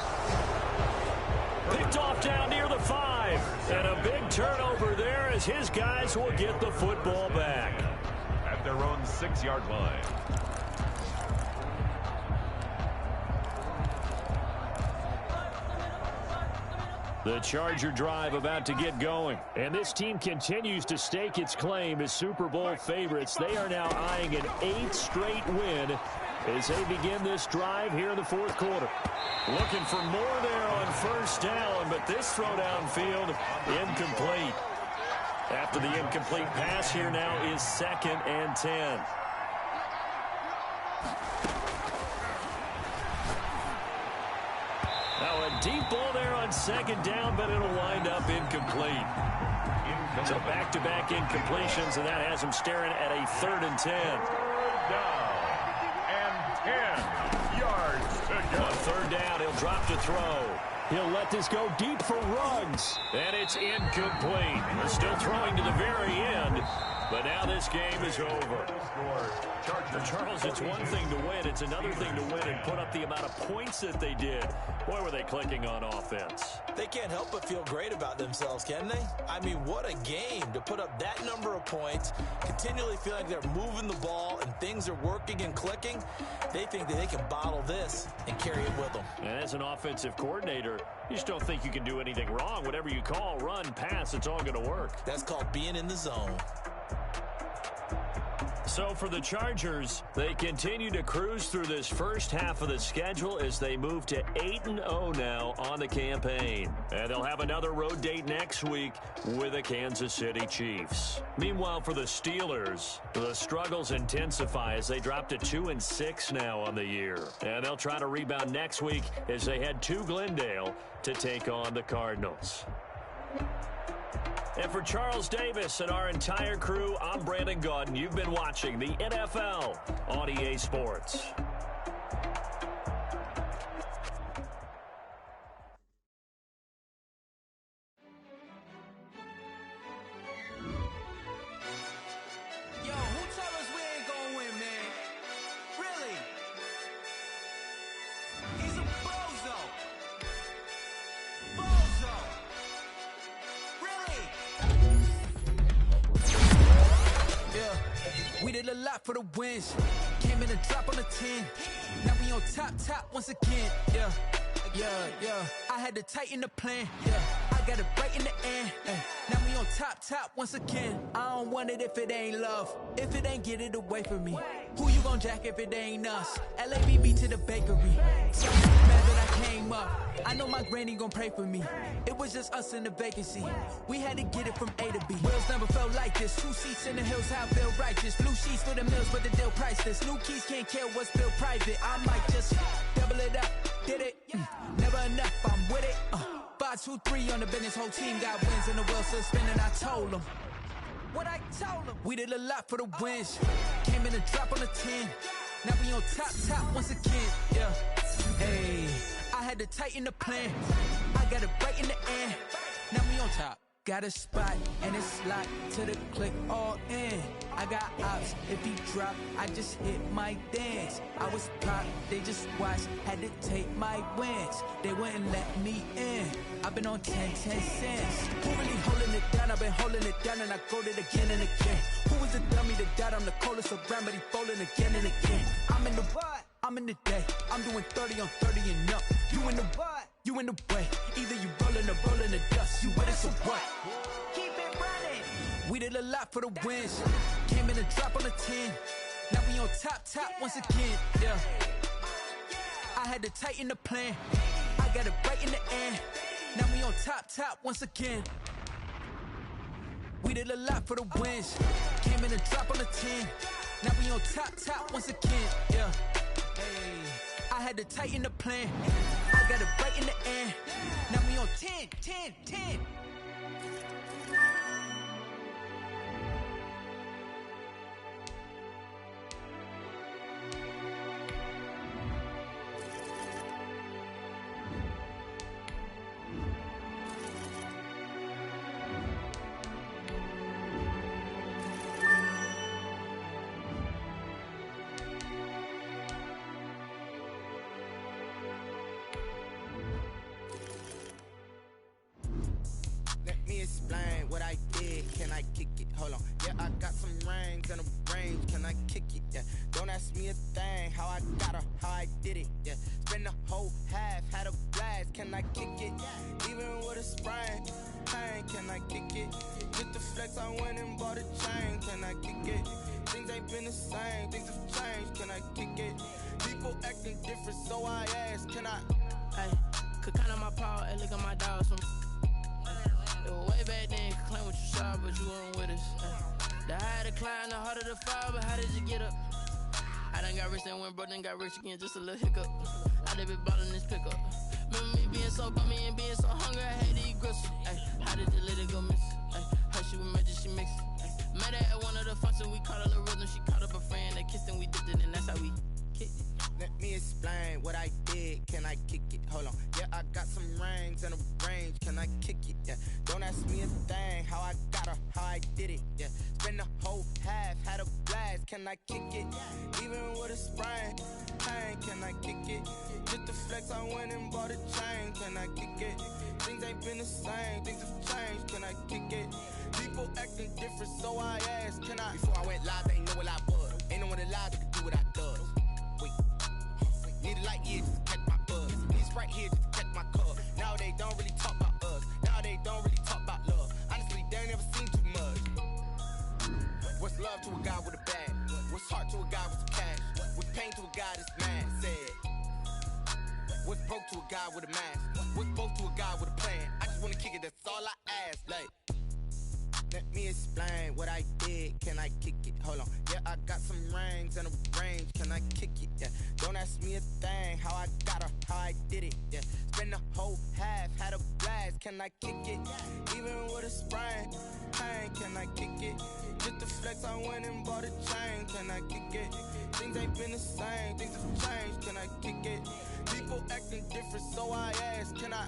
[SPEAKER 5] Picked off down near the 5. And a big turnover there as his guys will get the football back.
[SPEAKER 2] At their own 6-yard line.
[SPEAKER 3] The Charger drive about to get going. And this team continues to stake its claim as Super Bowl favorites. They are now eyeing an 8th straight win as they begin this drive here in the 4th quarter.
[SPEAKER 5] Looking for more there on first down, but this throw downfield incomplete. After the incomplete pass, here now is 2nd and 10. Now a deep ball there on 2nd down, but it'll wind up incomplete. So back-to-back incompletions, and that has him staring at a 3rd and 10.
[SPEAKER 2] Down and 10 yards to go.
[SPEAKER 5] On 3rd down, he'll drop to throw.
[SPEAKER 3] He'll let this go deep for Ruggs.
[SPEAKER 5] And it's incomplete. We're still throwing to the very end, but now this game is over. For Charles, it's one thing to win. It's another thing to win and put up the amount of points that they did. Boy, were they clicking on offense.
[SPEAKER 4] They can't help but feel great about themselves, can they? I mean, what a game to put up that number of points, continually feel like they're moving the ball and things are working and clicking. They think that they can bottle this and carry it with them.
[SPEAKER 5] And as an offensive coordinator, you just don't think you can do anything wrong. Whatever you call, run, pass, it's all going to work.
[SPEAKER 4] That's called being in the zone.
[SPEAKER 5] So for the Chargers, they continue to cruise through this first half of the schedule as they move to 8-0 now on the campaign. And they'll have another road date next week with the Kansas City Chiefs. Meanwhile, for the Steelers, the struggles intensify as they drop to 2-6 now on the year. And they'll try to rebound next week as they head to Glendale to take on the Cardinals. And for Charles Davis and our entire crew, I'm Brandon Gaudin. You've been watching the NFL on EA Sports.
[SPEAKER 1] Yo, who told us we ain't gonna win, man? Really? He's a bozo. Bozo. Really? Yeah, we did a lot for the wins. Came in a drop on the 10. Now we on top once again. Yeah. I had to tighten the plan. Yeah, I got it right in the end. Now we on top once again. I don't want it if it ain't love. If it ain't, get it away from me. Who you gon' jack if it ain't us? LABB to the bakery. So mad that I came up. I know my granny gon' pray for me. It was just us in the vacancy. We had to get it from A to B. Wheels never felt like this. 2 seats in the hills, how I feel righteous. Blue sheets for the mills, but the deal priceless. New keys can't care what's built private. I might just double it up. Did it? Never enough, I'm with it. 5, 2, 3 on the business, whole team got wins and the wheels still spinning. I told them what I told them. We did a lot for the wins. Came in a drop on the 10. Now we on top once again. Yeah. Hey, I had to tighten the plan. I got it right in the end. Now we on top. Got a spot and it's locked to the click all in. I got ops, if he drop, I just hit my dance. I was popped, they just watched, had to take my wins. They wouldn't let me in. I've been on 10 cents. Who really holding it down? I've been holding it down and I got it again and again. Who was the dummy that died? I'm the coldest around, but he folding again and again. I'm in the what? I'm in the day. I'm doing 30 on 30 and up. You in the what? You in the way. Either you rolling or rolling the dust. You with us or what? Keep it running. We did a lot for the wins. Came in a drop on the 10. Now we on top once again. Yeah. I had to tighten the plan. I got it right in the end. Now we on top once again. We did a lot for the wins. Came in a drop on the 10. Now we on top once again. Yeah. Hey, I had to tighten the plan. I got it right in the end. Now we on 10.
[SPEAKER 7] Explain what I did, can I kick it? Hold on, yeah, I got some rings and a range, can I kick it? Yeah, don't ask me a thing, how I got her, how I did it, yeah, spend the whole half, had a blast, can I kick it? Even with a sprain, pain, can I kick it? Just the flex, I went and bought a chain, can I kick it? Things ain't been the same, things have changed, can I kick it? People acting different, so I ask, can I?
[SPEAKER 8] Hey, could count on my power and look at my dogs from way back then. claim what you saw, but you weren't with us. The higher the climb, the harder the fall, but how did you get up? I done got rich and went broke, then got rich again, just a little hiccup. I done been ballin' this pickup. Remember me being so bummy and being so hungry, I had to eat gristle. How did you let it go miss? How she was magic, she mixed. Met her at one of the functions, we caught a little rhythm. She caught up a friend, they kissed and we dipped it, and that's how we kicked it.
[SPEAKER 7] Let me explain what I did. Can I kick it? Hold on. Yeah, I got some rings and a range. Can I kick it? Yeah. Don't ask me a thing. How I got her, how I did it. Yeah. Spend the whole half, had a blast. Can I kick it? Even with a sprain. Pain, can I kick it? Just the flex, I went and bought a chain. Can I kick it? Things ain't been the same. Things have changed. Can I kick it? People acting different, so I asked. Can I? Before I went live, they know what I was. Ain't no one alive that could do what I does. Need a light year just to catch my buzz. Need Sprite here just to catch my cup. Now they don't really talk about us. Now they don't really talk about love. Honestly, they ain't never seen too much. What's love to a guy with a bag? What's heart to a guy with some cash? What's pain to a guy that's mad? Said. What's broke to a guy with a mask? What's both to a guy with a plan? I just wanna kick it, that's all I ask. Like, let me explain what I did. Can I kick it? Hold on. Yeah, I got some rings and a range. Can I kick it? Yeah. Don't ask me a thing. How I got her, how I did it. Yeah. Spend the whole half, had a blast. Can I kick it? Even with a sprain. Pain, can I kick it? Just the flex, I went and bought a chain. Can I kick it? Things ain't been the same. Things have changed. Can I kick it? People acting different, so I ask. Can I?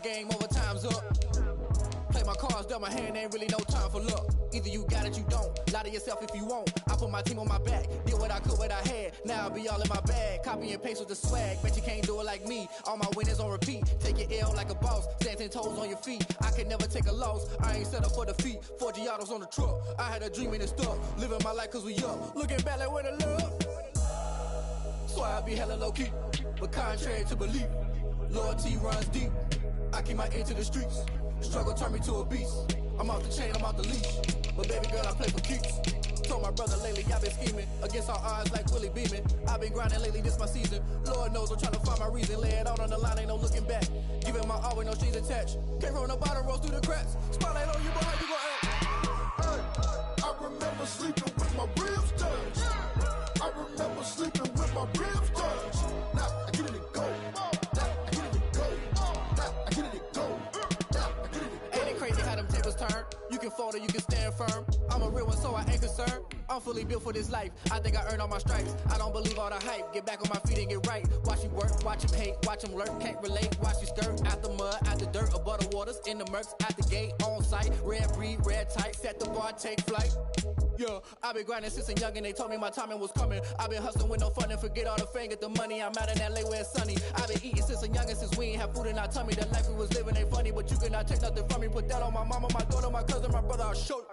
[SPEAKER 9] Game over, time's up. Play my cards, dealt my hand, ain't really no time for luck. Either you got it, you don't. Lie to yourself if you won't. I put my team on my back, did what I could, what I had. Now I'll be all in my bag. Copy and paste with the swag. Bet you can't do it like me. All my winners on repeat. Take your L like a boss. Stand 10 toes on your feet. I can never take a loss. I ain't set up for defeat. 4 Giottos on the truck. I had a dream and it's stuck. Living my life cause we up. Looking back like where the love. So I be hella low key. But contrary to belief, loyalty runs deep. I keep my ear to the streets. Struggle turned me to a beast. I'm off the chain, I'm off the leash. But baby girl, I play for keeps. Told my brother lately, I've been scheming. Against all odds like Willie Beeman. I've been grinding lately, this my season. Lord knows I'm trying to find my reason. Lay it out on the line, ain't no looking back. Giving my all with no strings attached. Came from the bottom, rose through the cracks. Spotlight on you, but how you gon' act? Hey, I remember sleeping with my ribs touched. I remember sleeping with my ribs touched. Now I get it and go. Turn. You can fold or you can stand firm. I'm a real one, so I ain't concerned. I'm fully built for this life. I think I earned all my stripes. I don't believe all the hype. Get back on my feet and get right. Watch you work, watch him hate, watch him lurk. Can't relate, watch you skirt. Out the mud, out the dirt, above the waters, in the murks, out the gate, on site. Red breed, red tight, set the bar, take flight. Yeah, I've been grinding since a youngin'. They told me my timing was coming. I've been hustling with no fun and forget all the fame, get the money. I'm out in LA where it's sunny. I've been eating since a youngin', since we ain't have food in our tummy. The life we was living ain't funny, but you cannot take nothing from me. Put that on my mama, my daughter, my cousin, my brother. I'll show you.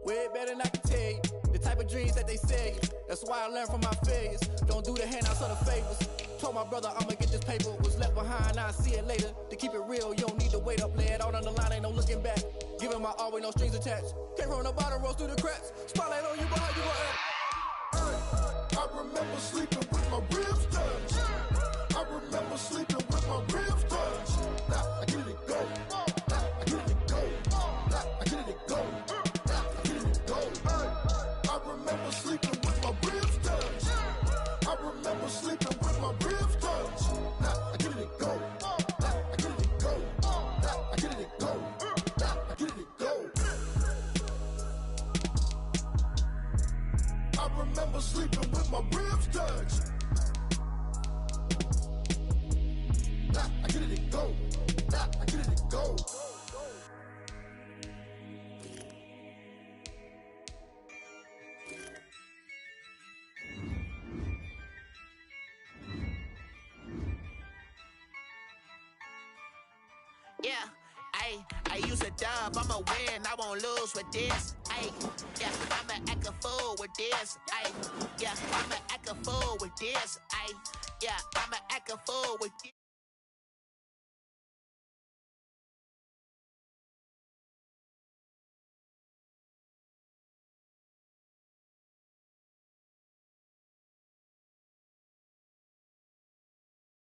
[SPEAKER 9] Way better than I can tell you. The type of dreams that they sell you. That's why I learned from my failures. Don't do the handouts or the favors. Told my brother I'ma get this paper. Was left behind, I'll see it later. To keep it real, you don't need to wait up. Lay it out on the line, ain't no looking back. Giving my all with no strings attached. Came from the bottom, rose through the cracks. Spotlight on you, but how you gon' act? I remember sleeping with my ribs touched. I remember sleeping with my ribs touched. Now I get it and go. Now I get it and go. Now I get it and go. Now I get it and go. I remember sleeping with my ribs touched. I remember sleeping with my ribs touched. Now I get it and go. Now I get it and go. Now I get it and go. Now I get it and go. I remember sleeping with my ribs touched.
[SPEAKER 7] Ayy, I use a dub, I'ma win, I won't lose with this. Ayy, yeah, I'ma act a fool with this. Ayy, yeah, I'ma act a fool with this. Ayy, yeah, I'ma act a fool with this.